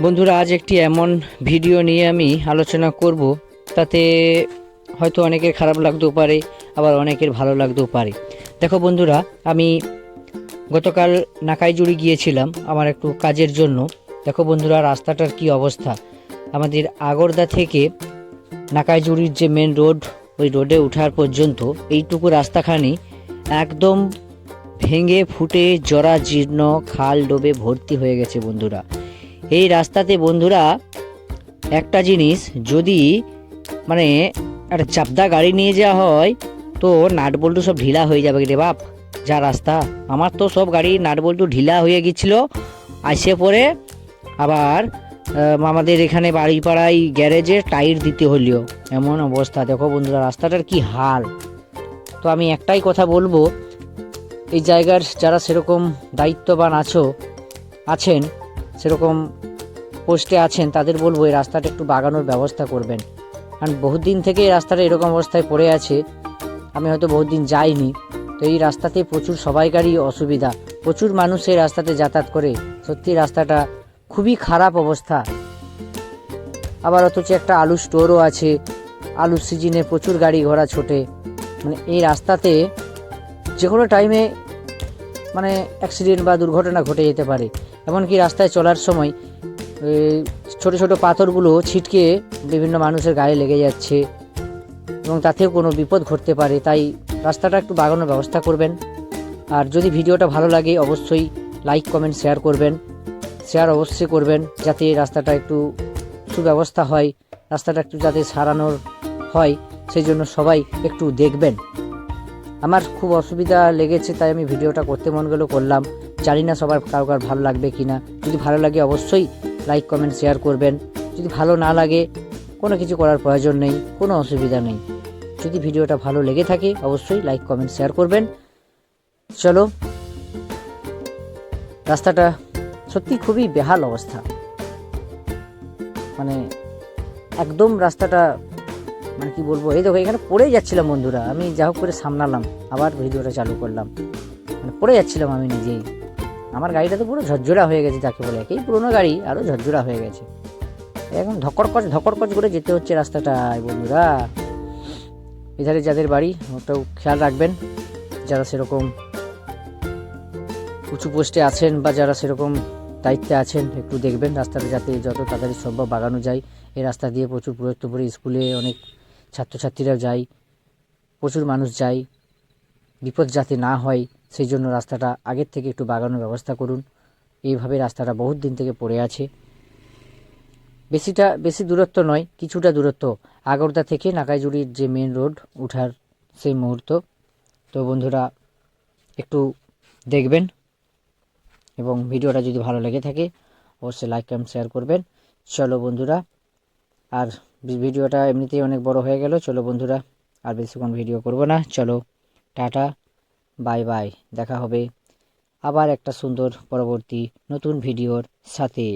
বন্ধুরা, আজ একটি এমন ভিডিও নিয়ে আমি আলোচনা করব, তাতে হয়তো অনেকের খারাপ লাগতেও পারে, আবার অনেকের ভালো লাগতেও পারে। দেখো বন্ধুরা, আমি গতকাল নাকাইজুড়ি গিয়েছিলাম আমার একটু কাজের জন্য। দেখো বন্ধুরা, রাস্তাটার কি অবস্থা। আমাদের আগরদা থেকে নাকাইজুড়ির যে মেন রোড, ওই রোডে ওঠার পর্যন্ত এইটুকু রাস্তাখানি একদম ভেঙে ফুটে জরাজীর্ণ, খাল ডোবে ভর্তি হয়ে গেছে বন্ধুরা। এই রাস্তাতে বন্ধুরা একটা জিনিস, যদি মানে একটা চাপদা গাড়ি নিয়ে যাওয়া হয় তো নাট বল্টু সব ঢিলা হয়ে যাবে রে বাপ। যা রাস্তা, আমার তো সব গাড়ি নাট বল্টু ঢিলা হয়ে গেছিল। আসে পরে আবার আমাদের এখানে বাড়িপাড়ায় গ্যারেজে টায়ার দিতে হলেও এমন অবস্থা। দেখো বন্ধুরা, রাস্তাটার কি হাল। তো আমি একটাই কথা বলবো, এই জায়গার যারা সেরকম দায়িত্ববান আছেন, সেরকম পোস্টে আছেন, তাদের বলবো এই রাস্তাটা একটু বাগানোর ব্যবস্থা করবেন। কারণ বহুত দিন থেকে এই রাস্তাটা এরকম অবস্থায় পড়ে আছে, আমি হয়তো বহুত দিন যাইনি। তো এই রাস্তাতে প্রচুর সবাইকারই অসুবিধা, প্রচুর মানুষ এই রাস্তাতে যাতায়াত করে। সত্যি রাস্তাটা খুবই খারাপ অবস্থা। আবার অথচ একটা আলু স্টোরও আছে, আলুর সিজনে প্রচুর গাড়ি ঘোড়া ছোটে। মানে এই রাস্তাতে যে কোনো টাইমে মানে অ্যাক্সিডেন্ট বা দুর্ঘটনা ঘটে যেতে পারে। এমনকি রাস্তায় চলার সময় ছোট ছোট পাথরগুলো ছিটকে বিভিন্ন মানুষের গায়ে লেগে যাচ্ছে এবং তাতেও কোনো বিপদ ঘটতে পারে। তাই রাস্তাটা একটু বাগানোর ব্যবস্থা করবেন। আর যদি ভিডিওটা ভালো লাগে অবশ্যই লাইক কমেন্ট শেয়ার করবেন। শেয়ার অবশ্যই করবেন যাতে রাস্তাটা একটু সুব্যবস্থা হয়, রাস্তাটা একটু যাতে সারানোর হয়, সেই জন্য সবাই একটু দেখবেন। আমার খুব অসুবিধা লেগেছে, তাই আমি ভিডিওটা করতে মন গেল করলাম। জানি না সবার কারোর ভালো লাগবে কি না। যদি ভালো লাগে অবশ্যই লাইক কমেন্ট শেয়ার করবেন। যদি ভালো না লাগে কোনো কিছু করার প্রয়োজন নেই, কোনো অসুবিধা নেই। যদি ভিডিওটা ভালো লেগে থাকে অবশ্যই লাইক কমেন্ট শেয়ার করবেন। চলো, রাস্তাটা সত্যি খুবই বেহাল অবস্থা, মানে একদম রাস্তাটা মানে কি বলবো। এই দেখো, এখানে পড়ে যাচ্ছিলাম বন্ধুরা, আমি যা হোক করে সামলালাম, আবার ভিডিওটা চালু করলাম। মানে পড়ে যাচ্ছিলাম আমি নিজেই। আমার গাড়িটা তো পুরো ঝরঝরা হয়ে গেছে, যাকে বলে এই পুরোনো গাড়ি আরও ঝরঝরা হয়ে গেছে। এখন ধকরকচ করে যেতে হচ্ছে রাস্তাটায় বন্ধুরা। এধারে যাদের বাড়ি ওটাও খেয়াল রাখবেন, যারা সেরকম উঁচু পোস্টে আছেন বা যারা সেরকম দায়িত্বে আছেন, একটু দেখবেন রাস্তাটা যাতে যত তাড়াতাড়ি সম্ভব বাগানো যায়। এই রাস্তা দিয়ে প্রচুর পড়ে স্কুলে অনেক ছাত্রছাত্রীরাও যায়, প্রচুর মানুষ যায়। বিপদ যাতে না হয় সেই জন্য রাস্তাটা আগের থেকে একটু বাগানোর ব্যবস্থা করুন। এইভাবে রাস্তাটা বহুত দিন থেকে পড়ে আছে। বেশি দূরত্ব নয়, কিছুটা দূরত্ব আগরদা থেকে নাকাইজুড়ির যে মেন রোড উঠার সেই মুহূর্ত। তো বন্ধুরা একটু দেখবেন এবং ভিডিওটা যদি ভালো লেগে থাকে অবশ্যই লাইক কমেন্ট শেয়ার করবেন। চলো বন্ধুরা, আর ভিডিওটা এমনিতেই অনেক বড় হয়ে গেল। চলো বন্ধুরা, আর বেশিক্ষণ ভিডিও করব না। চলো, টাটা, বাই বাই। দেখা হবে আবার একটা সুন্দর পরবর্তী নতুন ভিডিওর সাথে।